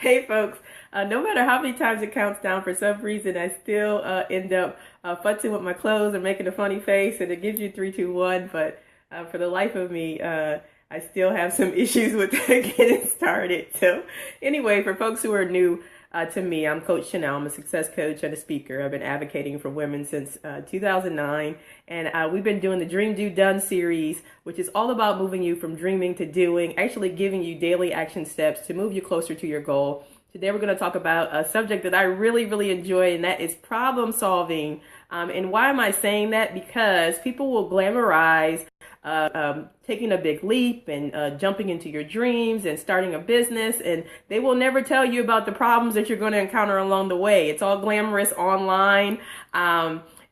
Hey folks, no matter how many times it counts down, for some reason I still end up futzing with my clothes and making a funny face, and it gives you 3, 2, 1. But for the life of me, I still have some issues with getting started. So anyway, for folks who are new to me, I'm Coach Shanelle. I'm a success coach and a speaker. I've been advocating for women since 2009, and we've been doing the Dream, Do, Done series, which is all about moving you from dreaming to doing, actually giving you daily action steps to move you closer to your goal. Today we're going to talk about a subject that I really enjoy, and that is problem solving. And why am I saying that? Because people will glamorize taking a big leap and jumping into your dreams and starting a business, and they will never tell you about the problems that you're going to encounter along the way. It's all glamorous online.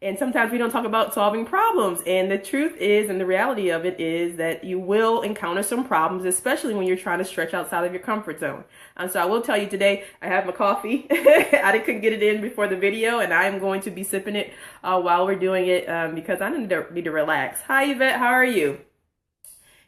And sometimes we don't talk about solving problems. And the truth is, and the reality of it is, that you will encounter some problems, especially when you're trying to stretch outside of your comfort zone. So I will tell you today, I have my coffee. I couldn't get it in before the video, and I am going to be sipping it while we're doing it because I need to relax. Hi, Yvette. How are you?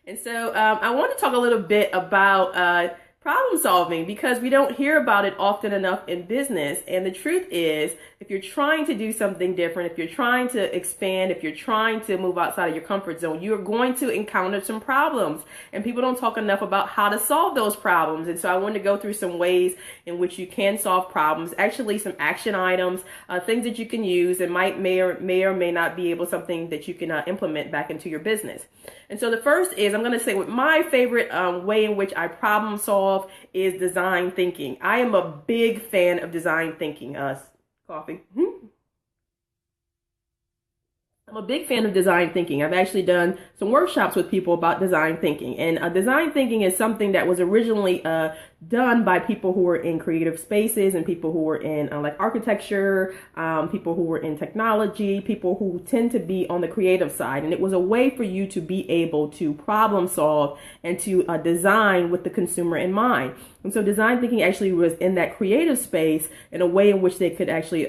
And so I want to talk a little bit about problem solving, because we don't hear about it often enough in business. And the truth is, if you're trying to do something different, if you're trying to expand, if you're trying to move outside of your comfort zone, you're going to encounter some problems. And people don't talk enough about how to solve those problems. And so I want to go through some ways in which you can solve problems, actually some action items, things that you can use and may or may not be something that you can implement back into your business. And so the first is, I'm going to say, with my favorite way in which I problem solve is design thinking. I am a big fan of design thinking. Coffee. I'm a big fan of design thinking. I've actually done some workshops with people about design thinking. And design thinking is something that was originally done by people who were in creative spaces and people who were in like architecture, people who were in technology, people who tend to be on the creative side. And it was a way for you to be able to problem solve and to design with the consumer in mind. And so design thinking actually was in that creative space in a way in which they could actually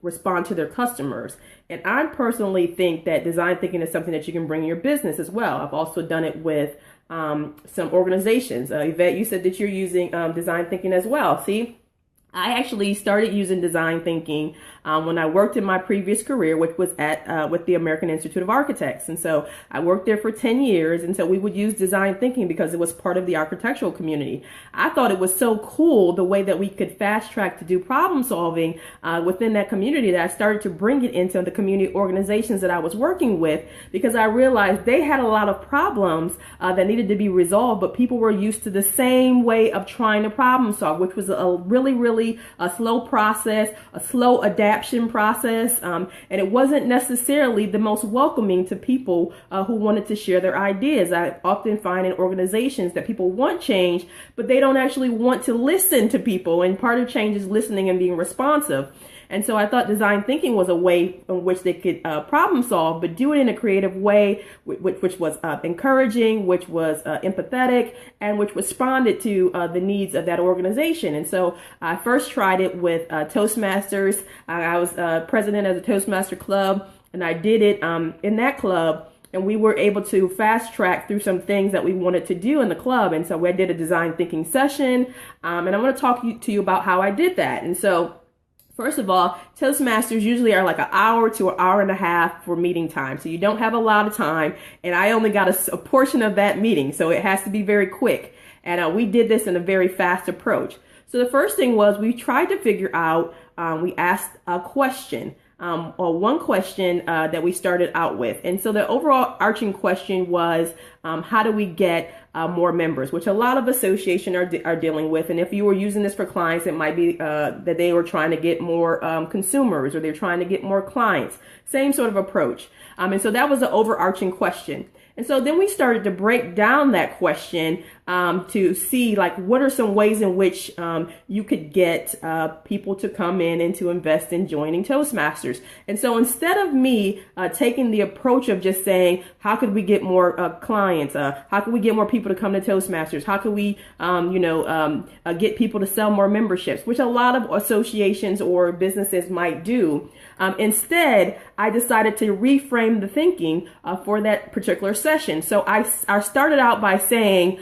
respond to their customers. And I personally think that design thinking is something that you can bring in your business as well. I've also done it with some organizations. Yvette, you said that you're using design thinking as well. See, I actually started using design thinking when I worked in my previous career, which was at with the American Institute of Architects. And so I worked there for 10 years. And so we would use design thinking because it was part of the architectural community. I thought it was so cool the way that we could fast track to do problem solving within that community, that I started to bring it into the community organizations that I was working with, because I realized they had a lot of problems that needed to be resolved, but people were used to the same way of trying to problem solve, which was a really a slow process, a slow adaptation process, and it wasn't necessarily the most welcoming to people who wanted to share their ideas. I often find in organizations that people want change, but they don't actually want to listen to people, and part of change is listening and being responsive. And so I thought design thinking was a way in which they could problem solve, but do it in a creative way, which was encouraging, which was empathetic, and which responded to the needs of that organization. And so I first tried it with Toastmasters. I was president of the Toastmaster Club, and I did it in that club. And we were able to fast track through some things that we wanted to do in the club. And so we did a design thinking session. And I want to talk to you about how I did that. And so first of all, Toastmasters usually are like an hour to an hour and a half for meeting time. So you don't have a lot of time. And I only got a portion of that meeting. So it has to be very quick. And we did this in a very fast approach. So the first thing was, we tried to figure out, we asked a question. Or one question that we started out with. And so the overall arching question was, how do we get more members, which a lot of associations are dealing with. And if you were using this for clients, it might be that they were trying to get more consumers, or they're trying to get more clients. Same sort of approach. And so that was the overarching question. And so then we started to break down that question to see, like, what are some ways in which you could get people to come in and to invest in joining Toastmasters. And so instead of me taking the approach of just saying, how could we get more clients? How can we get more people to come to Toastmasters? How can we, get people to sell more memberships, which a lot of associations or businesses might do. Instead, I decided to reframe the thinking for that particular session. So I started out by saying,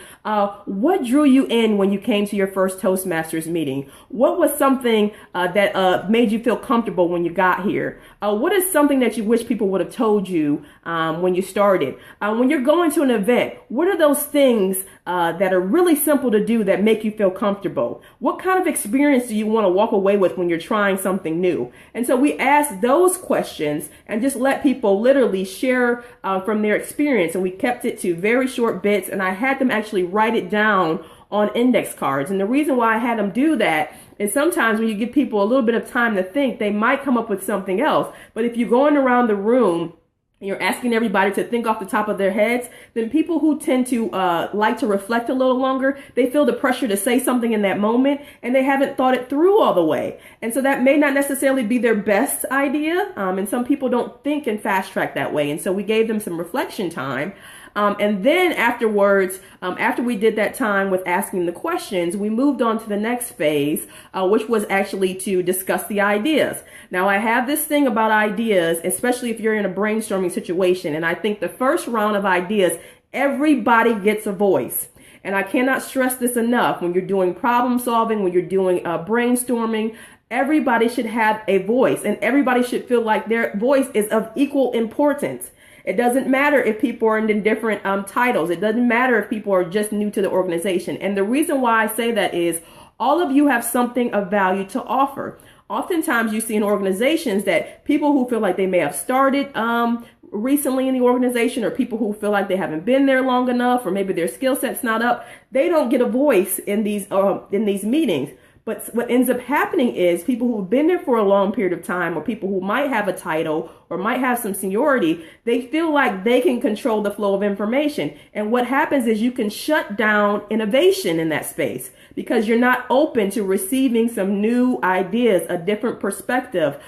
what drew you in when you came to your first Toastmasters meeting? What was something that made you feel comfortable when you got here? What is something that you wish people would have told you when you started? When you're going to an event, what are those things that are really simple to do that make you feel comfortable? What kind of experience do you want to walk away with when you're trying something new? And so we asked those questions and just let people literally share from their experience. And we kept it to very short bits, and I had them actually write it down on index cards. And the reason why I had them do that is sometimes when you give people a little bit of time to think, they might come up with something else. But if you're going around the room and you're asking everybody to think off the top of their heads, then people who tend to like to reflect a little longer, they feel the pressure to say something in that moment, and they haven't thought it through all the way. And so that may not necessarily be their best idea. And some people don't think and fast track that way. And so we gave them some reflection time. And then afterwards, after we did that time with asking the questions, we moved on to the next phase, which was actually to discuss the ideas. Now, I have this thing about ideas, especially if you're in a brainstorming situation. And I think the first round of ideas, everybody gets a voice. And I cannot stress this enough. When you're doing problem solving, when you're doing brainstorming, everybody should have a voice, and everybody should feel like their voice is of equal importance. It doesn't matter if people are in different titles. It doesn't matter if people are just new to the organization. And the reason why I say that is all of you have something of value to offer. Oftentimes you see in organizations that people who feel like they may have started recently in the organization, or people who feel like they haven't been there long enough, or maybe their skill set's not up, they don't get a voice in these meetings. But what ends up happening is people who've been there for a long period of time, or people who might have a title or might have some seniority, they feel like they can control the flow of information. And what happens is you can shut down innovation in that space because you're not open to receiving some new ideas, a different perspective,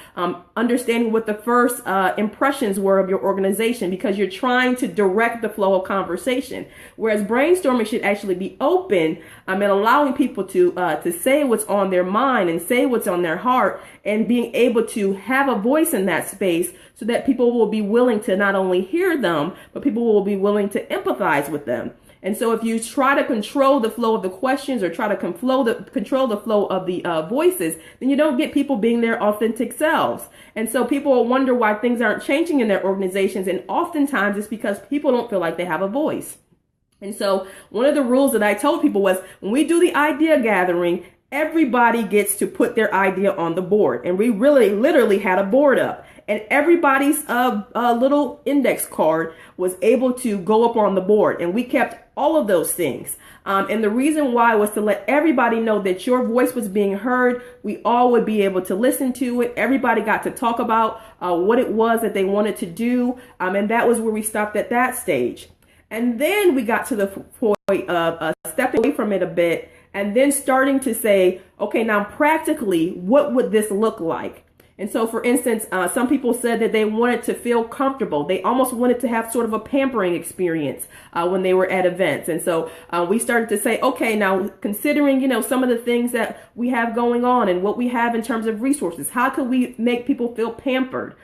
understanding what the first impressions were of your organization, because you're trying to direct the flow of conversation. Whereas brainstorming should actually be open and allowing people to say what's on their mind and say what's on their heart, and being able to have a voice in that space so that people will be willing to not only hear them, but people will be willing to empathize with them. And so if you try to control the flow of the questions, or try to control the flow of the voices, then you don't get people being their authentic selves. And so people will wonder why things aren't changing in their organizations. And oftentimes it's because people don't feel like they have a voice. And so one of the rules that I told people was, when we do the idea gathering, everybody gets to put their idea on the board. And we really literally had a board up, and everybody's little index card was able to go up on the board. And we kept all of those things. And the reason why was to let everybody know that your voice was being heard. We all would be able to listen to it. Everybody got to talk about what it was that they wanted to do. And that was where we stopped at that stage. And then we got to the point of stepping away from it a bit, and then starting to say, okay, now practically, what would this look like? And so, for instance, some people said that they wanted to feel comfortable. They almost wanted to have sort of a pampering experience when they were at events. And so we started to say, okay, now considering, some of the things that we have going on and what we have in terms of resources, how can we make people feel pampered?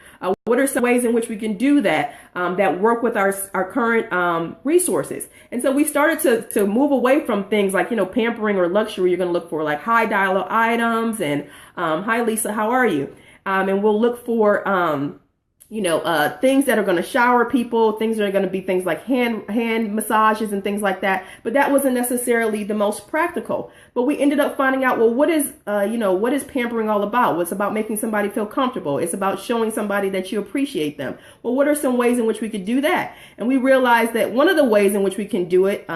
What are some ways in which we can do that that work with our current resources? And so we started to move away from things like, pampering or luxury. You're going to look for like high dollar items and hi, Lisa, how are you? And we'll look for, things that are going to shower people, things that are going to be things like hand massages and things like that. But that wasn't necessarily the most practical. But we ended up finding out, well, what is pampering all about? Well, it's about making somebody feel comfortable. It's about showing somebody that you appreciate them. Well, what are some ways in which we could do that? And we realized that one of the ways in which we can do it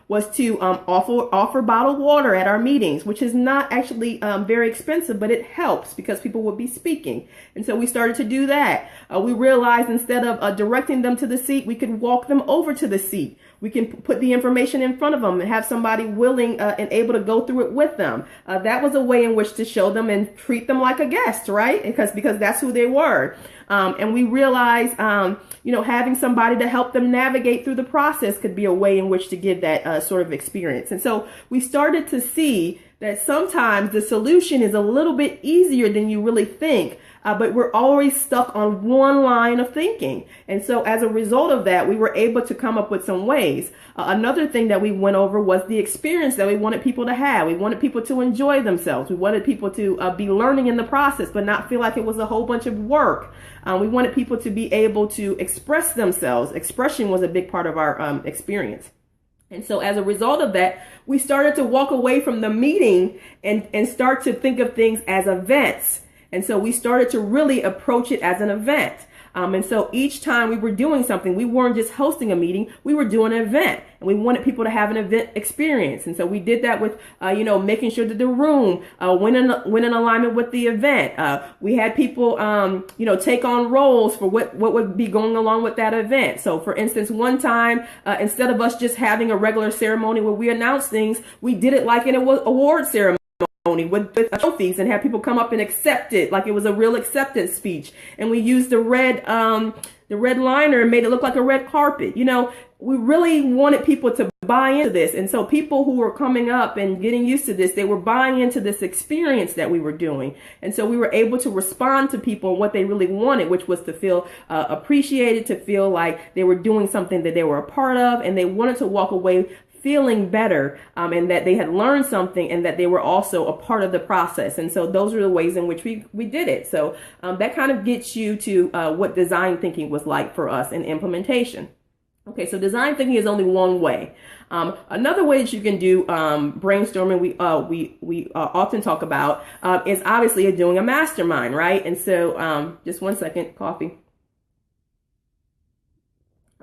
was to offer bottled water at our meetings, which is not actually very expensive, but it helps because people will be speaking. And so we started to do that. We realized instead of directing them to the seat, we could walk them over to the seat. We can put the information in front of them and have somebody willing and able to go through it with them. That was a way in which to show them and treat them like a guest, right? Because that's who they were. And we realized, having somebody to help them navigate through the process could be a way in which to give that sort of experience. And so we started to see that sometimes the solution is a little bit easier than you really think. But we're always stuck on one line of thinking. And so as a result of that, we were able to come up with some ways. Another thing that we went over was the experience that we wanted people to have. We wanted people to enjoy themselves. We wanted people to be learning in the process, but not feel like it was a whole bunch of work. We wanted people to be able to express themselves. Expression was a big part of our experience. And so as a result of that, we started to walk away from the meeting and start to think of things as events. And so we started to really approach it as an event. And so each time we were doing something, we weren't just hosting a meeting, we were doing an event, and we wanted people to have an event experience. And so we did that with, making sure that the room went in alignment with the event. We had people, take on roles for what would be going along with that event. So for instance, one time, instead of us just having a regular ceremony where we announce things, we did it like an award ceremony with trophies and have people come up and accept it like it was a real acceptance speech. And we used the red liner and made it look like a red carpet. We really wanted people to buy into this. And so people who were coming up and getting used to this, they were buying into this experience that we were doing. And so we were able to respond to people and what they really wanted, which was to feel appreciated, to feel like they were doing something that they were a part of, and they wanted to walk away feeling better, and that they had learned something and that they were also a part of the process. And so those are the ways in which we did it. So that kind of gets you to what design thinking was like for us in implementation. Okay, so design thinking is only one way. Another way that you can do brainstorming, we often talk about, is obviously doing a mastermind, right? And so just one second, coffee.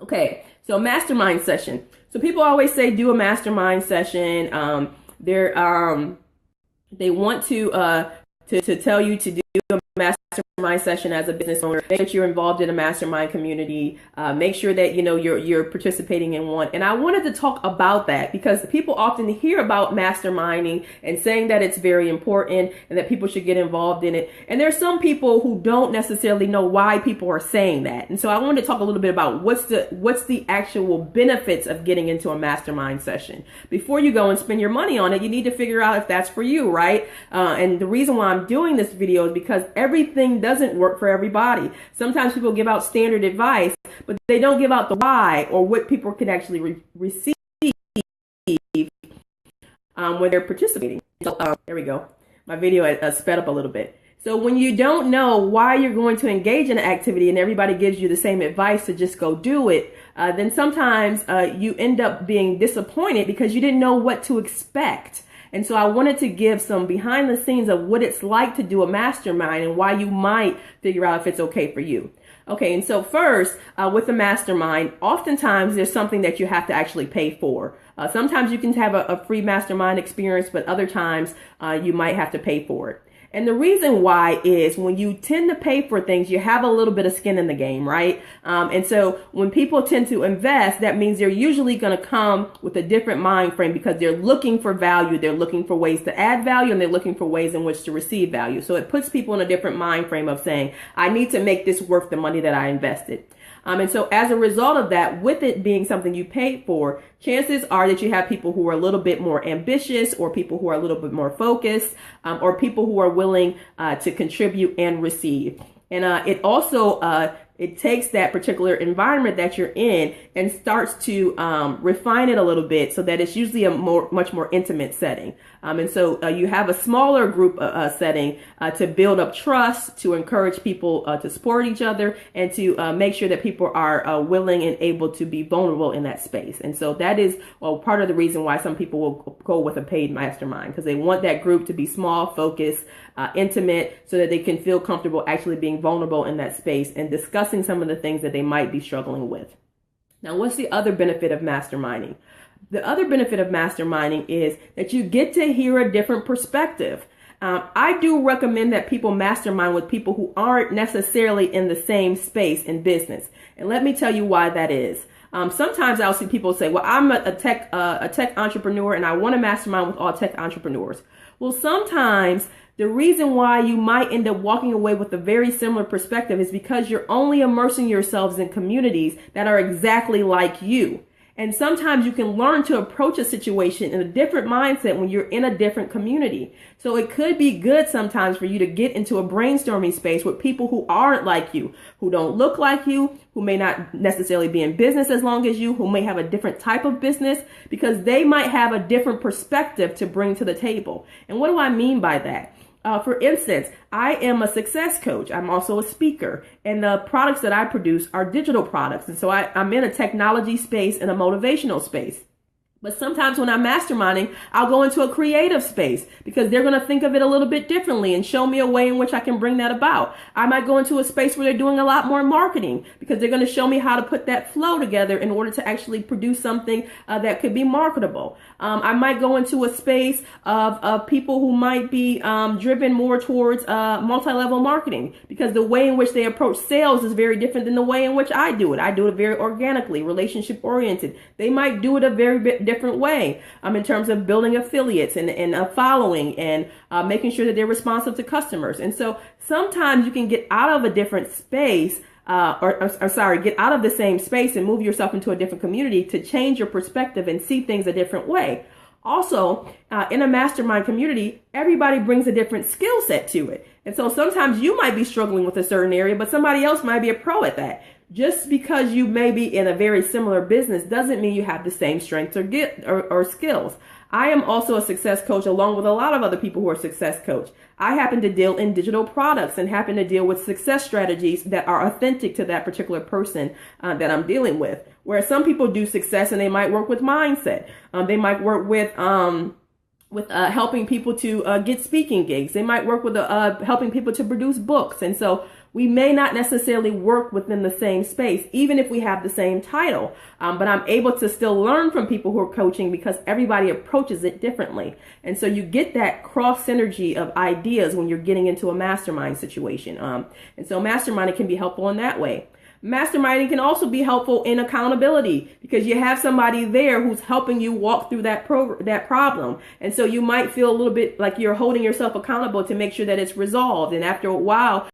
Okay, so mastermind session. So people always say do a mastermind session. They want to tell you to do a mastermind session as a business owner. Make sure you're involved in a mastermind community. Make sure that you're participating in one. And I wanted to talk about that because people often hear about masterminding and saying that it's very important and that people should get involved in it. And there's some people who don't necessarily know why people are saying that. And so I wanted to talk a little bit about what's the actual benefits of getting into a mastermind session. Before you go and spend your money on it, you need to figure out if that's for you, right? And the reason why I'm doing this video is because everything doesn't work for everybody. Sometimes people give out standard advice, but they don't give out the why or what people can actually receive when they're participating. So there we go. My video sped up a little bit. So when you don't know why you're going to engage in an activity and everybody gives you the same advice to just go do it, then sometimes you end up being disappointed because you didn't know what to expect. And so I wanted to give some behind the scenes of what it's like to do a mastermind and why you might figure out if it's okay for you. Okay, and so first, with a mastermind, oftentimes there's something that you have to actually pay for. Sometimes you can have a free mastermind experience, but other times you might have to pay for it. And the reason why is when you tend to pay for things, you have a little bit of skin in the game, right? And so when people tend to invest, that means they're usually going to come with a different mind frame because they're looking for value. They're looking for ways to add value and they're looking for ways in which to receive value. So it puts people in a different mind frame of saying, I need to make this worth the money that I invested. And so as a result of that, with it being something you paid for, chances are that you have people who are a little bit more ambitious or people who are a little bit more focused or people who are willing to contribute and receive. And it also it takes that particular environment that you're in and starts to refine it a little bit so that it's usually a much more intimate setting. And so you have a smaller group setting to build up trust, to encourage people to support each other, and to make sure that people are willing and able to be vulnerable in that space. And so that is part of the reason why some people will go with a paid mastermind, because they want that group to be small, focused, intimate, so that they can feel comfortable actually being vulnerable in that space and discussing some of the things that they might be struggling with. Now, what's the other benefit of masterminding? The other benefit of masterminding is that you get to hear a different perspective. I do recommend that people mastermind with people who aren't necessarily in the same space in business. And let me tell you why that is. Sometimes I'll see people say, well, I'm a tech entrepreneur and I want to mastermind with all tech entrepreneurs. Well, sometimes the reason why you might end up walking away with a very similar perspective is because you're only immersing yourselves in communities that are exactly like you. And sometimes you can learn to approach a situation in a different mindset when you're in a different community. So it could be good sometimes for you to get into a brainstorming space with people who aren't like you, who don't look like you, who may not necessarily be in business as long as you, who may have a different type of business, because they might have a different perspective to bring to the table. And what do I mean by that? For instance, I am a success coach. I'm also a speaker, and the products that I produce are digital products. And so I'm in a technology space and a motivational space. But sometimes when I'm masterminding, I'll go into a creative space because they're going to think of it a little bit differently and show me a way in which I can bring that about. I might go into a space where they're doing a lot more marketing because they're going to show me how to put that flow together in order to actually produce something that could be marketable. I might go into a space of people who might be driven more towards multi-level marketing because the way in which they approach sales is very different than the way in which I do it. I do it very organically, relationship oriented. They might do it a very different way in terms of building affiliates and a following and making sure that they're responsive to customers. And so sometimes you can get out of a different space get out of the same space and move yourself into a different community to change your perspective and see things a different way. Also, in a mastermind community, everybody brings a different skill set to it. And so sometimes you might be struggling with a certain area, but somebody else might be a pro at that. Just because you may be in a very similar business doesn't mean you have the same strengths or skills. I am also a success coach along with a lot of other people who are success coach. I happen to deal in digital products and happen to deal with success strategies that are authentic to that particular person that I'm dealing with. Whereas some people do success and they might work with mindset. They might work with helping people to get speaking gigs. They might work with helping people to produce books. And so we may not necessarily work within the same space, even if we have the same title. But I'm able to still learn from people who are coaching because everybody approaches it differently. And so you get that cross synergy of ideas when you're getting into a mastermind situation. And so masterminding can be helpful in that way. Masterminding can also be helpful in accountability because you have somebody there who's helping you walk through that problem. And so you might feel a little bit like you're holding yourself accountable to make sure that it's resolved. And after a while,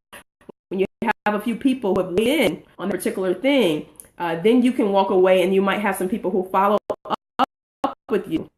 when you have a few people who have weighed in on a particular thing, then you can walk away and you might have some people who follow up with you.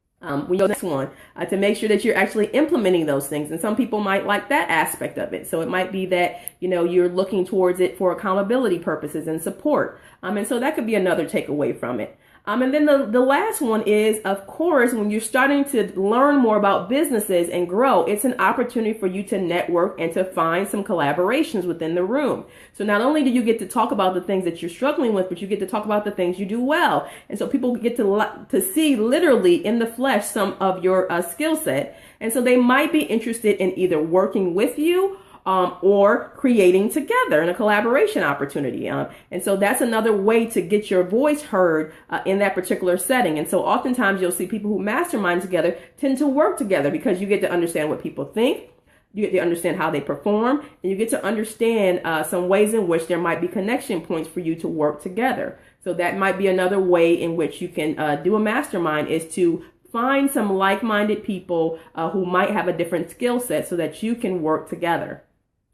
We go next one to make sure that you're actually implementing those things. And some people might like that aspect of it. So it might be that, you're looking towards it for accountability purposes and support. And so that could be another takeaway from it. And then the last one is, of course, when you're starting to learn more about businesses and grow, it's an opportunity for you to network and to find some collaborations within the room. So not only do you get to talk about the things that you're struggling with, but you get to talk about the things you do well. And so people get to see literally in the flesh some of your skill set. And so they might be interested in either working with you or creating together in a collaboration opportunity. And so that's another way to get your voice heard in that particular setting. And so oftentimes you'll see people who mastermind together tend to work together because you get to understand what people think. You get to understand how they perform, and you get to understand some ways in which there might be connection points for you to work together. So that might be another way in which you can do a mastermind, is to find some like-minded people who might have a different skill set so that you can work together.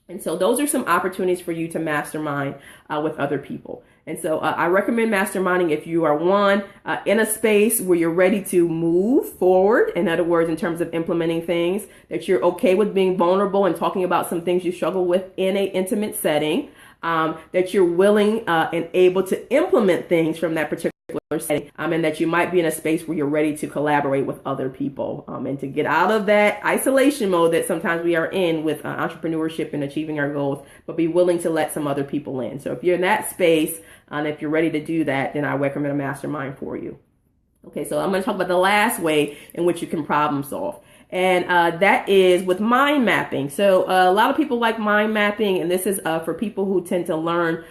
And so those are some opportunities for you to mastermind with other people. And so I recommend masterminding if you are in a space where you're ready to move forward. In other words, in terms of implementing things, that you're okay with being vulnerable and talking about some things you struggle with in an intimate setting, that you're willing and able to implement things from that particular setting, and that you might be in a space where you're ready to collaborate with other people and to get out of that isolation mode that sometimes we are in with entrepreneurship and achieving our goals, but be willing to let some other people in. So if you're in that space and if you're ready to do that, then I recommend a mastermind for you. Okay, so I'm going to talk about the last way in which you can problem solve. And that is with mind mapping. So a lot of people like mind mapping, and this is for people who tend to learn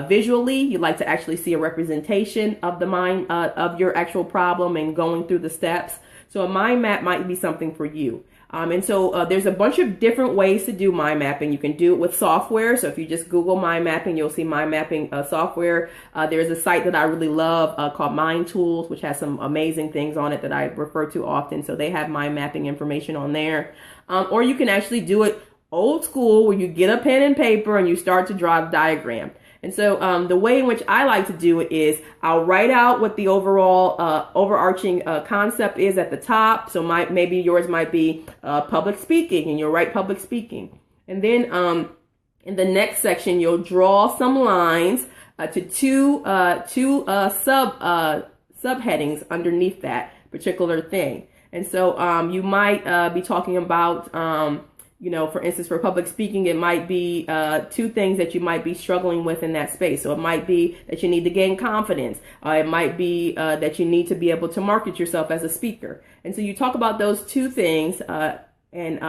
visually. You like to actually see a representation of the mind of your actual problem and going through the steps. So a mind map might be something for you. And so there's a bunch of different ways to do mind mapping. You can do it with software. So if you just Google mind mapping, you'll see mind mapping software. There's a site that I really love called Mind Tools, which has some amazing things on it that I refer to often. So they have mind mapping information on there. Or you can actually do it old school, where you get a pen and paper and you start to draw a diagram. And so the way in which I like to do it is I'll write out what the overall overarching concept is at the top. So maybe yours might be public speaking, and you'll write public speaking. And then in the next section, you'll draw some lines to two subheadings underneath that particular thing. And so you might be talking about, for instance, for public speaking, it might be two things that you might be struggling with in that space. So it might be that you need to gain confidence. It might be that you need to be able to market yourself as a speaker. And so you talk about those two things and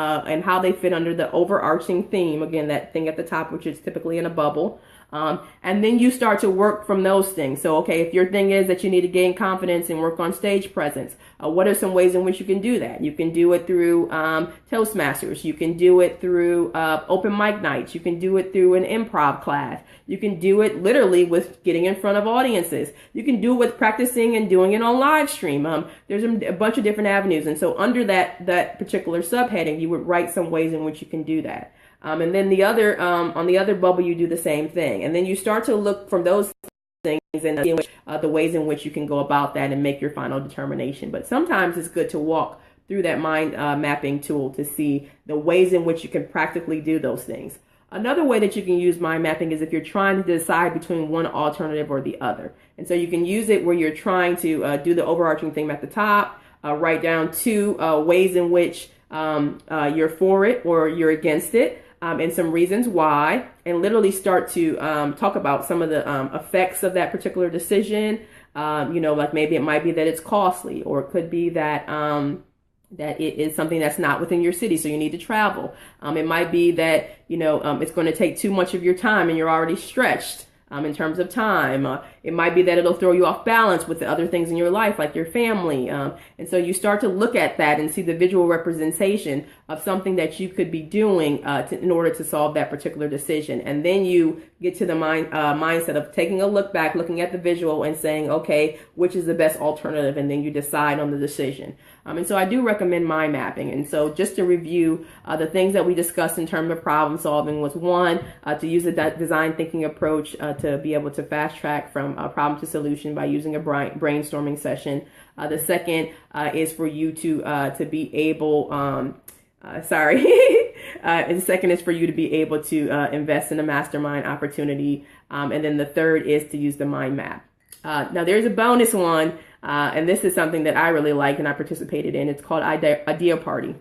how they fit under the overarching theme. Again, that thing at the top, which is typically in a bubble. And then you start to work from those things. So, okay, if your thing is that you need to gain confidence and work on stage presence, what are some ways in which you can do that? You can do it through Toastmasters. You can do it through open mic nights. You can do it through an improv class. You can do it literally with getting in front of audiences. You can do it with practicing and doing it on live stream. There's a bunch of different avenues. And so under that particular subheading, you would write some ways in which you can do that. And then on the other bubble, you do the same thing. And then you start to look from those things and the ways in which you can go about that and make your final determination. But sometimes it's good to walk through that mind mapping tool to see the ways in which you can practically do those things. Another way that you can use mind mapping is if you're trying to decide between one alternative or the other. And so you can use it where you're trying to do the overarching theme at the top, write down two ways in which you're for it or you're against it. And some reasons why, and literally start to talk about some of the effects of that particular decision. Like maybe it might be that it's costly, or it could be that that it is something that's not within your city, so you need to travel. It might be that it's going to take too much of your time, and you're already stretched in terms of time. It might be that it'll throw you off balance with the other things in your life, like your family. And so you start to look at that and see the visual representation of something that you could be doing in order to solve that particular decision. And then you get to the mindset of taking a look back, looking at the visual and saying, okay, which is the best alternative? And then you decide on the decision. And so I do recommend mind mapping. And so just to review, the things that we discussed in terms of problem solving was one, to use a design thinking approach to be able to fast track from problem to solution by using a brainstorming session. The second is for you to be able, and the second is for you to be able to invest in a mastermind opportunity. And then the third is to use the mind map. Now there's a bonus one, and this is something that I really like and I participated in. It's called Idea Party.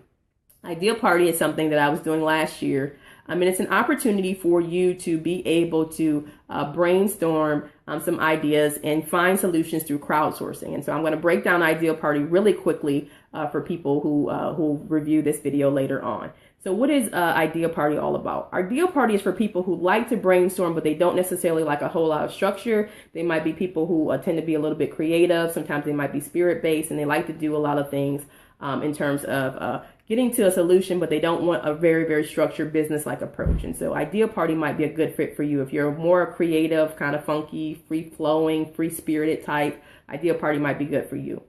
Idea Party is something that I was doing last year. It's an opportunity for you to be able to brainstorm some ideas and find solutions through crowdsourcing. And so I'm going to break down Idea Party really quickly for people who review this video later on. So what is Idea Party all about? Idea Party is for people who like to brainstorm, but they don't necessarily like a whole lot of structure. They might be people who tend to be a little bit creative. Sometimes they might be spirit-based, and they like to do a lot of things in terms of getting to a solution, but they don't want a very, very structured business-like approach. And so Idea Party might be a good fit for you. If you're more creative, kind of funky, free-flowing, free-spirited type, Idea Party might be good for you.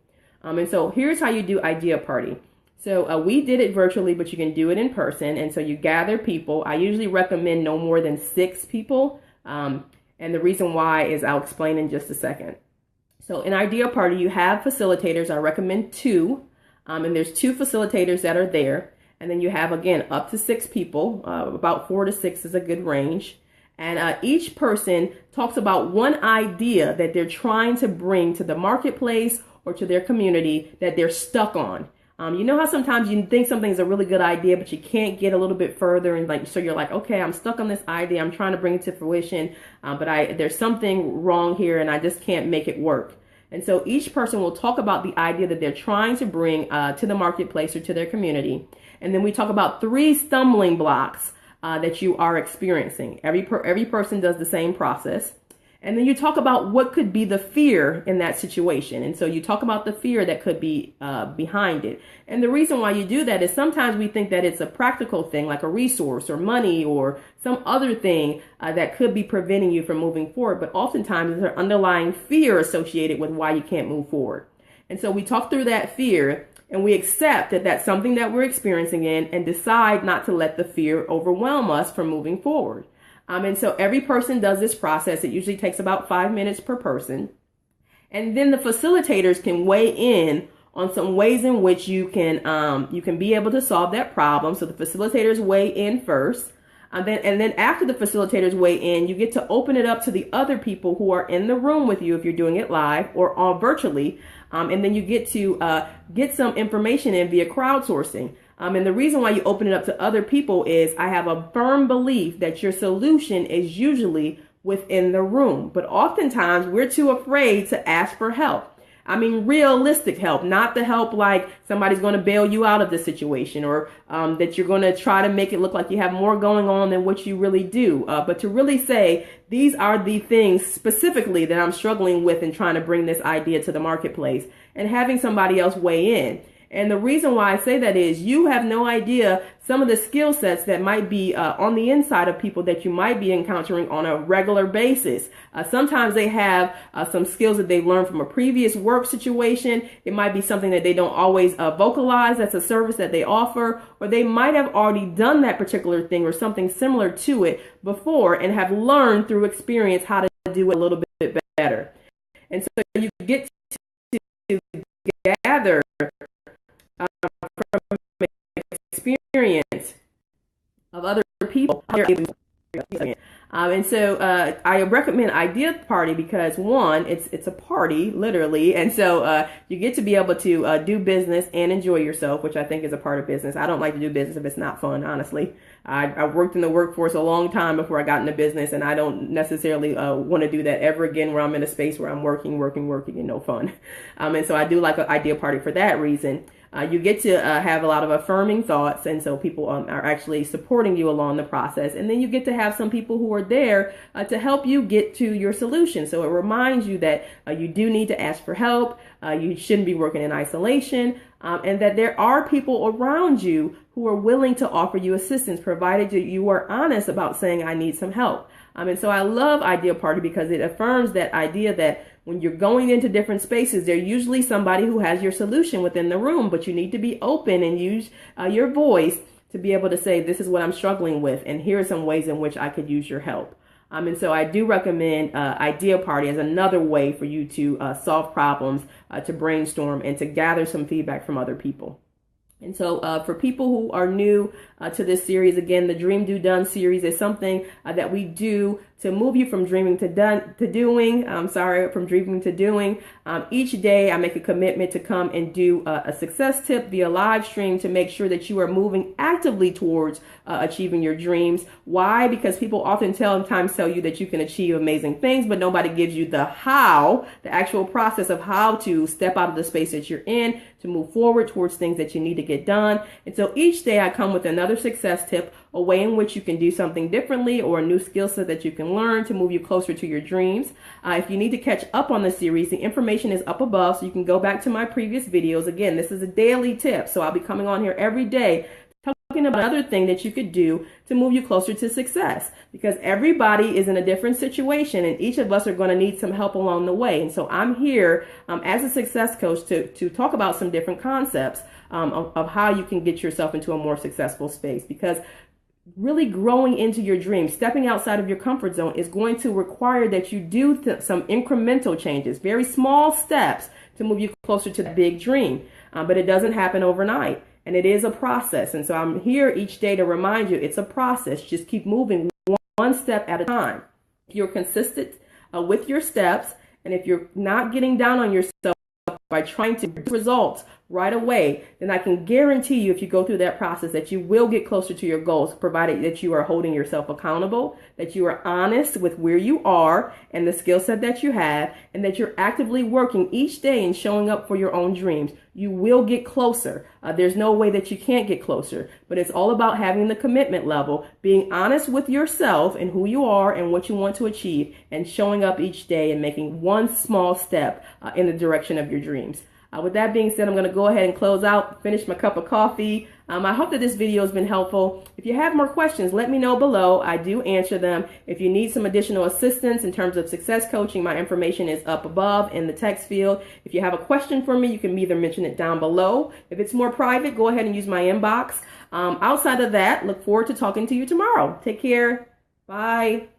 And so here's how you do Idea Party. So we did it virtually, but you can do it in person. And so you gather people. I usually recommend no more than 6 people. And the reason why is I'll explain in just a second. So in Idea Party, you have facilitators. I recommend 2. And there's 2 facilitators that are there. And then you have, again, up to 6 people. About 4 to 6 is a good range. And each person talks about one idea that they're trying to bring to the marketplace or to their community that they're stuck on. You know how sometimes you think something's a really good idea, but you can't get a little bit further, and so you're like, okay, I'm stuck on this idea. I'm trying to bring it to fruition, but there's something wrong here, and I just can't make it work. And so each person will talk about the idea that they're trying to bring to the marketplace or to their community, and then we talk about 3 stumbling blocks that you are experiencing. Every person does the same process. And then you talk about what could be the fear in that situation. And so you talk about the fear that could be behind it. And the reason why you do that is sometimes we think that it's a practical thing, like a resource or money or some other thing that could be preventing you from moving forward. But oftentimes there's an underlying fear associated with why you can't move forward. And so we talk through that fear, and we accept that that's something that we're experiencing and decide not to let the fear overwhelm us from moving forward. And so every person does this process. It usually takes about 5 minutes per person. And then the facilitators can weigh in on some ways in which you can be able to solve that problem. So the facilitators weigh in first. And then after the facilitators weigh in, you get to open it up to the other people who are in the room with you if you're doing it live or virtually. And then you get to get some information in via crowdsourcing. And the reason why you open it up to other people is I have a firm belief that your solution is usually within the room. But oftentimes we're too afraid to ask for help. I mean, realistic help, not the help like somebody's going to bail you out of the situation or that you're going to try to make it look like you have more going on than what you really do. But to really say, these are the things specifically that I'm struggling with in trying to bring this idea to the marketplace and having somebody else weigh in. And the reason why I say that is you have no idea some of the skill sets that might be on the inside of people that you might be encountering on a regular basis. Sometimes they have some skills that they've learned from a previous work situation. It might be something that they don't always vocalize. That's a service that they offer, or they might have already done that particular thing or something similar to it before and have learned through experience how to do it a little bit better. And so you get to gather from experience of other people. And so I recommend Idea Party because one, it's a party, literally. And so you get to be able to do business and enjoy yourself, which I think is a part of business. I don't like to do business if it's not fun, honestly. I worked in the workforce a long time before I got into business, and I don't necessarily want to do that ever again where I'm in a space where I'm working and no fun. And so I do like an Idea Party for that reason. You get to have a lot of affirming thoughts, and so people are actually supporting you along the process. And then you get to have some people who are there to help you get to your solution. So it reminds you that you do need to ask for help. You shouldn't be working in isolation, and that there are people around you who are willing to offer you assistance, provided you are honest about saying, I need some help. And so I love Idea Party because it affirms that idea that when you're going into different spaces, there's usually somebody who has your solution within the room, but you need to be open and use your voice to be able to say, this is what I'm struggling with, and here are some ways in which I could use your help. And so I do recommend Idea Party as another way for you to solve problems, to brainstorm, and to gather some feedback from other people. And so for people who are new to this series, again, the Dream, Do, Done series is something that we do to move you from dreaming to doing. From dreaming to doing. Each day I make a commitment to come and do a success tip via live stream to make sure that you are moving actively towards achieving your dreams. Why? Because people oftentimes tell you that you can achieve amazing things, but nobody gives you the how, the actual process of how to step out of the space that you're in to move forward towards things that you need to get done. And so each day I come with another success tip, a way in which you can do something differently or a new skill set that you can learn to move you closer to your dreams. If you need to catch up on the series, the information is up above, so you can go back to my previous videos. Again, this is a daily tip, so I'll be coming on here every day talking about another thing that you could do to move you closer to success, because everybody is in a different situation and each of us are going to need some help along the way. And so I'm here as a success coach to talk about some different concepts of how you can get yourself into a more successful space, because really growing into your dreams, stepping outside of your comfort zone is going to require that you do some incremental changes, very small steps to move you closer to the big dream. But it doesn't happen overnight, and it is a process. And so I'm here each day to remind you it's a process. Just keep moving one step at a time. If you're consistent with your steps, and if you're not getting down on yourself by trying to get results right away, then I can guarantee you if you go through that process that you will get closer to your goals, provided that you are holding yourself accountable, that you are honest with where you are and the skill set that you have, and that you're actively working each day and showing up for your own dreams. You will get closer. There's no way that you can't get closer, but it's all about having the commitment level, being honest with yourself and who you are and what you want to achieve, and showing up each day and making one small step in the direction of your dreams. With that being said, I'm going to go ahead and close out, finish my cup of coffee. I hope that this video has been helpful. If you have more questions, let me know below. I do answer them. If you need some additional assistance in terms of success coaching, my information is up above in the text field. If you have a question for me, you can either mention it down below. If it's more private, go ahead and use my inbox. Outside of that, look forward to talking to you tomorrow. Take care. Bye.